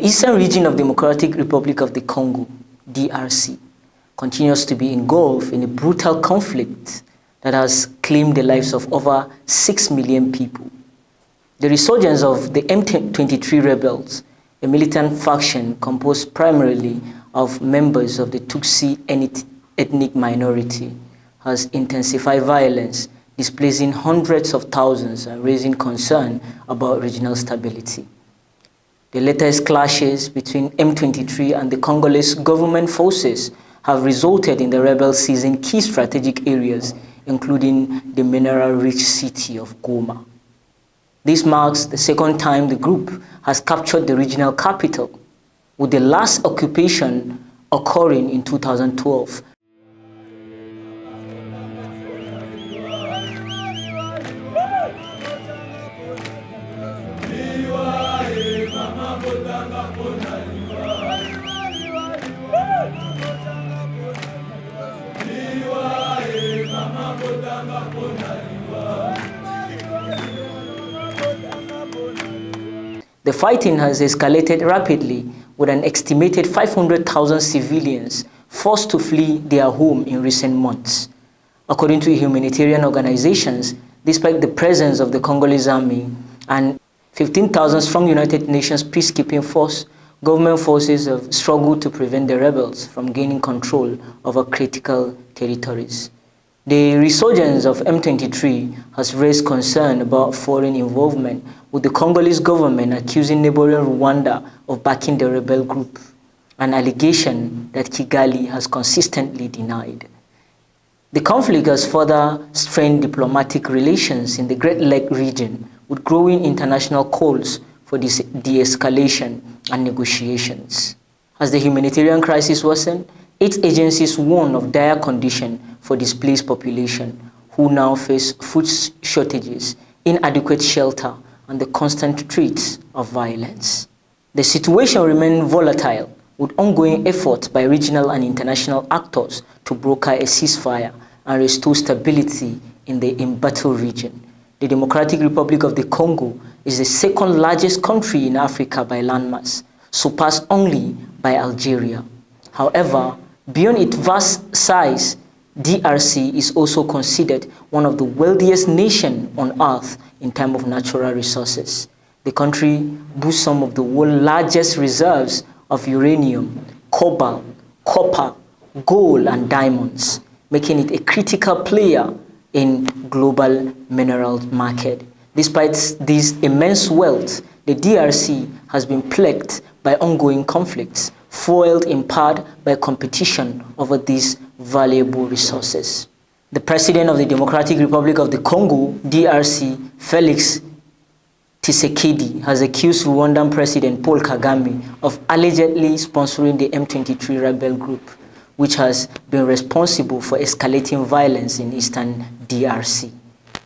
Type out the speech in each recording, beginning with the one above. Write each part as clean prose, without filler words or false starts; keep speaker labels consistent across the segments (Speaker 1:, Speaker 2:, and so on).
Speaker 1: The eastern region of Democratic Republic of the Congo, DRC, continues to be engulfed in a brutal conflict that has claimed the lives of over 6 million people. The resurgence of the M23 rebels, a militant faction composed primarily of members of the Tutsi ethnic minority, has intensified violence, displacing hundreds of thousands and raising concern about regional stability. The latest clashes between M23 and the Congolese government forces have resulted in the rebels seizing key strategic areas, including the mineral-rich city of Goma. This marks the second time the group has captured the regional capital, with the last occupation occurring in 2012. The fighting has escalated rapidly, with an estimated 500,000 civilians forced to flee their home in recent months. According to humanitarian organizations, despite the presence of the Congolese army and 15,000-strong United Nations peacekeeping force, government forces have struggled to prevent the rebels from gaining control over critical territories. The resurgence of M23 has raised concern about foreign involvement, with the Congolese government accusing neighboring Rwanda of backing the rebel group, an allegation that Kigali has consistently denied. The conflict has further strained diplomatic relations in the Great Lake region, with growing international calls for de-escalation and negotiations. As the humanitarian crisis worsened, 8 agencies warn of dire condition for displaced population, who now face food shortages, inadequate shelter, and the constant threats of violence. The situation remains volatile, with ongoing efforts by regional and international actors to broker a ceasefire and restore stability in the embattled region. The Democratic Republic of the Congo is the second largest country in Africa by landmass, surpassed only by Algeria. However, beyond its vast size, DRC is also considered one of the wealthiest nations on earth in terms of natural resources. The country boasts some of the world's largest reserves of uranium, cobalt, copper, gold, and diamonds, making it a critical player in global mineral market. Despite this immense wealth, the DRC has been plagued by ongoing conflicts, fueled in part by competition over these valuable resources. The President of the Democratic Republic of the Congo, DRC, Felix Tshisekedi, has accused Rwandan President Paul Kagame of allegedly sponsoring the M23 rebel group, which has been responsible for escalating violence in eastern DRC.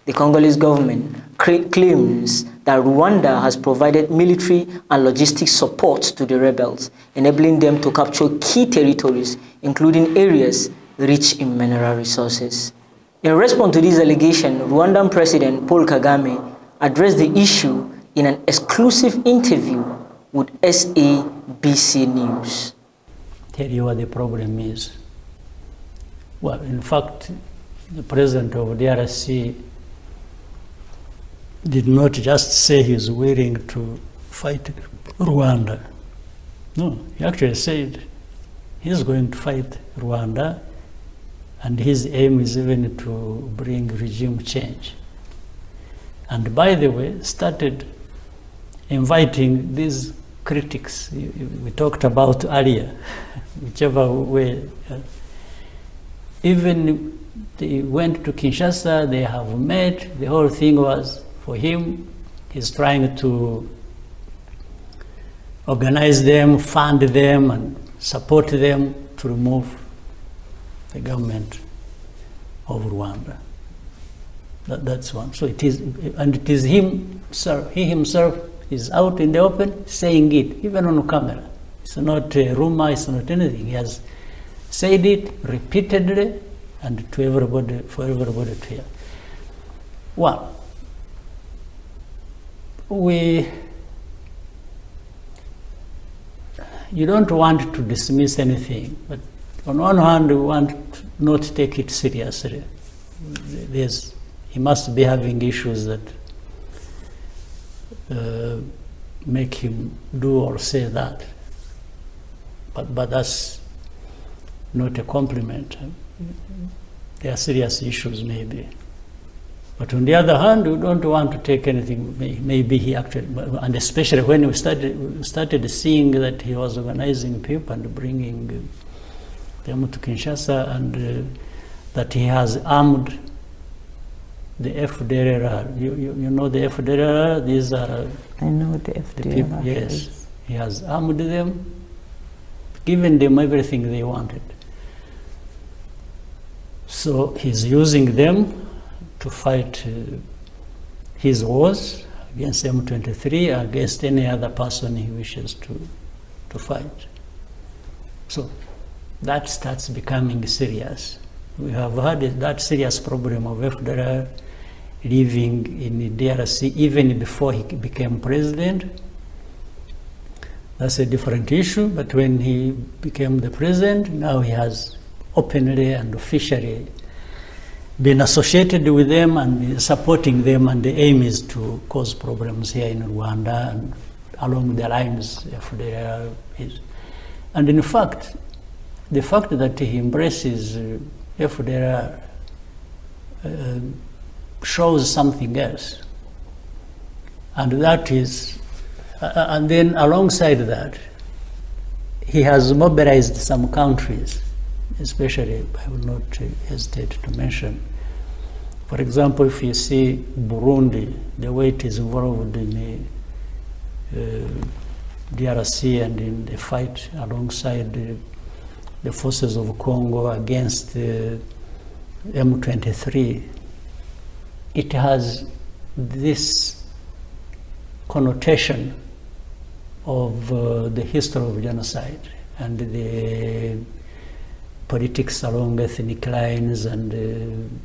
Speaker 1: The Congolese government claims that Rwanda has provided military and logistic support to the rebels, enabling them to capture key territories, including areas rich in mineral resources. In response to this allegation, Rwandan President Paul Kagame addressed the issue in an exclusive interview with SABC News.
Speaker 2: Tell you what the problem is. Well, in fact, the president of DRC did not just say he's willing to fight Rwanda. No, he actually said he's going to fight Rwanda, and his aim is even to bring regime change. And by the way, started inviting these critics we talked about earlier, whichever way. Even they went to Kinshasa, they have met, the whole thing was for him. He's trying to organize them, fund them, and support them to remove the government of Rwanda. That's one. So it is, and it is him, sir. He himself is out in the open saying it, even on camera. It's not a rumor, it's not anything. He has said it repeatedly and to everybody, for everybody to hear. One, we you don't want to dismiss anything, but on one hand, you want not to take it seriously. He must be having issues that make him do or say that. But that's not a compliment. There are serious issues, maybe. But on the other hand, we don't want to take anything. Maybe he actually, and especially when we started seeing that he was organizing people and bringing them to Kinshasa, and that he has armed the FDLR. You know the FDLR? These are
Speaker 3: I know the FDLR.
Speaker 2: The people, yes. He has armed them, given them everything they wanted. So he's using them to fight his wars against M23, against any other person he wishes to fight. So that starts becoming serious. We have had that serious problem of FDLR living in the DRC even before he became president. That's a different issue, but when he became the president, now he has openly and officially been associated with them and supporting them, and the aim is to cause problems here in Rwanda and along the lines FDLR is. And in fact, the fact that he embraces FDLR shows something else. And that is, and then alongside that, he has mobilized some countries, especially, I will not hesitate to mention. For example, if you see Burundi, the way it is involved in the DRC and in the fight alongside the forces of Congo against M23, it has this connotation of the history of genocide and the politics along ethnic lines and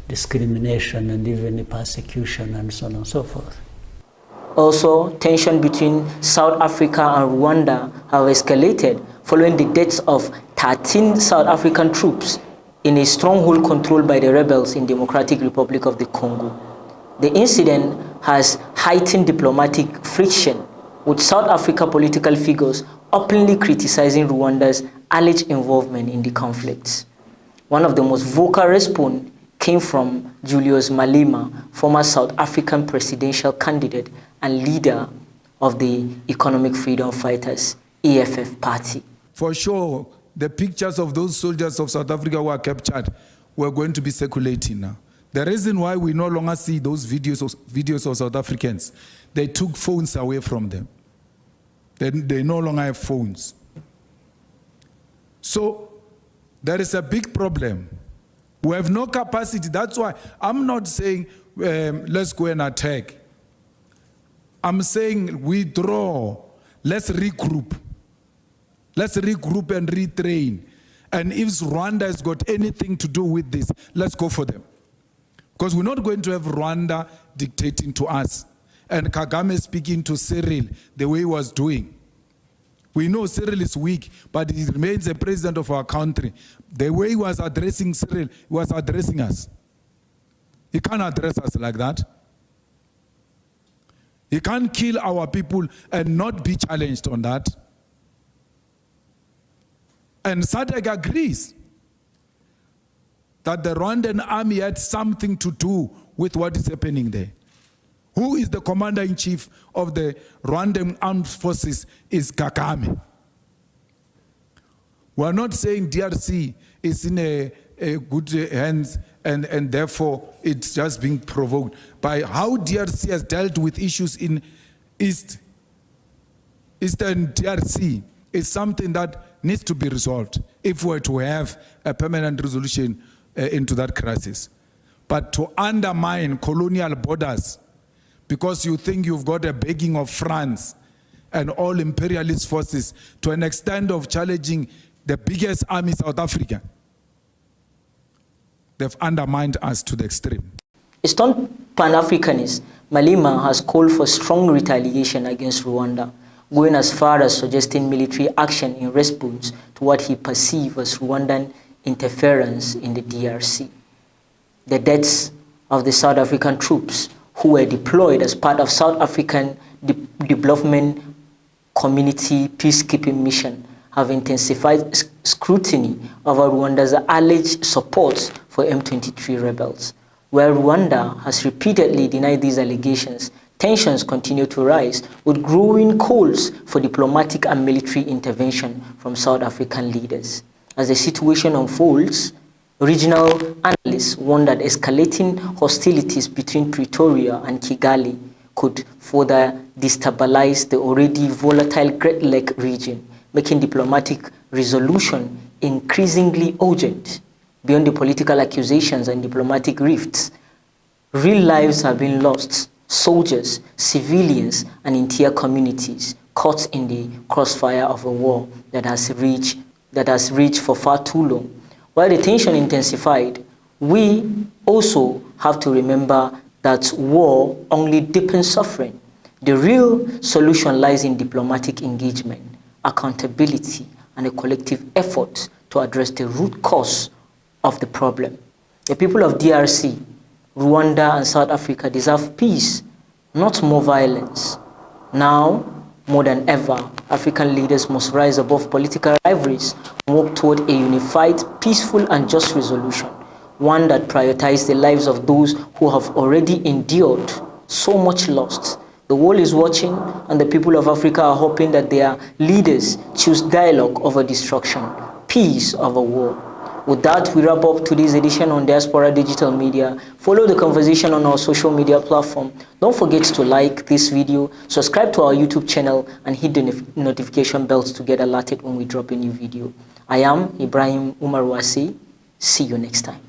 Speaker 2: discrimination and even persecution and so on and so forth.
Speaker 1: Also, tension between South Africa and Rwanda have escalated following the deaths of 13 South African troops in a stronghold controlled by the rebels in Democratic Republic of the Congo. The incident has heightened diplomatic friction, with South Africa political figures openly criticizing Rwanda's alleged involvement in the conflicts. One of the most vocal response came from Julius Malema, former South African presidential candidate and leader of the Economic Freedom Fighters, EFF party.
Speaker 4: For sure, the pictures of those soldiers of South Africa who were captured were going to be circulating now. The reason why we no longer see those videos of South Africans, they took phones away from them. They no longer have phones. So there is a big problem. We have no capacity. That's why I'm not saying let's go and attack. I'm saying withdraw. Let's regroup. Let's regroup and retrain. And if Rwanda has got anything to do with this, let's go for them. Because we're not going to have Rwanda dictating to us. And Kagame speaking to Cyril the way he was doing. We know Cyril is weak, but he remains the president of our country. The way he was addressing Cyril, he was addressing us. He can't address us like that. He can't kill our people and not be challenged on that. And SADC agrees that the Rwandan army had something to do with what is happening there. Who is the commander-in-chief of the Rwandan armed forces is Kagame. We are not saying DRC is in a good hands and therefore it's just being provoked. By how DRC has dealt with issues in Eastern DRC is something that needs to be resolved if we're to have a permanent resolution into that crisis. But to undermine colonial borders because you think you've got a backing of France and all imperialist forces to an extent of challenging the biggest army, South Africa, they've undermined us to the extreme.
Speaker 1: A staunch Pan-Africanist, Malema has called for strong retaliation against Rwanda, going as far as suggesting military action in response to what he perceived as Rwandan interference in the DRC. The deaths of the South African troops who were deployed as part of South African Development Community peacekeeping mission have intensified scrutiny over Rwanda's alleged support for M23 rebels. Where Rwanda has repeatedly denied these allegations, tensions continue to rise, with growing calls for diplomatic and military intervention from South African leaders. As the situation unfolds, regional analysts warn that escalating hostilities between Pretoria and Kigali could further destabilize the already volatile Great Lake region, making diplomatic resolution increasingly urgent. Beyond the political accusations and diplomatic rifts, real lives have been lost. Soldiers, civilians, and entire communities caught in the crossfire of a war that has raged for far too long. While the tension intensified, we also have to remember that war only deepens suffering. The real solution lies in diplomatic engagement, accountability, and a collective effort to address the root cause of the problem. The people of DRC, Rwanda, and South Africa deserve peace, not more violence. Now, more than ever, African leaders must rise above political rivalries and work toward a unified, peaceful, and just resolution, one that prioritizes the lives of those who have already endured so much loss. The world is watching, and the people of Africa are hoping that their leaders choose dialogue over destruction, peace over war. With that, we wrap up today's edition on Diaspora Digital Media. Follow the conversation on our social media platform. Don't forget to like this video, subscribe to our YouTube channel, and hit the notification bells to get alerted when we drop a new video. I am Ibrahim Umar Wasi. See you next time.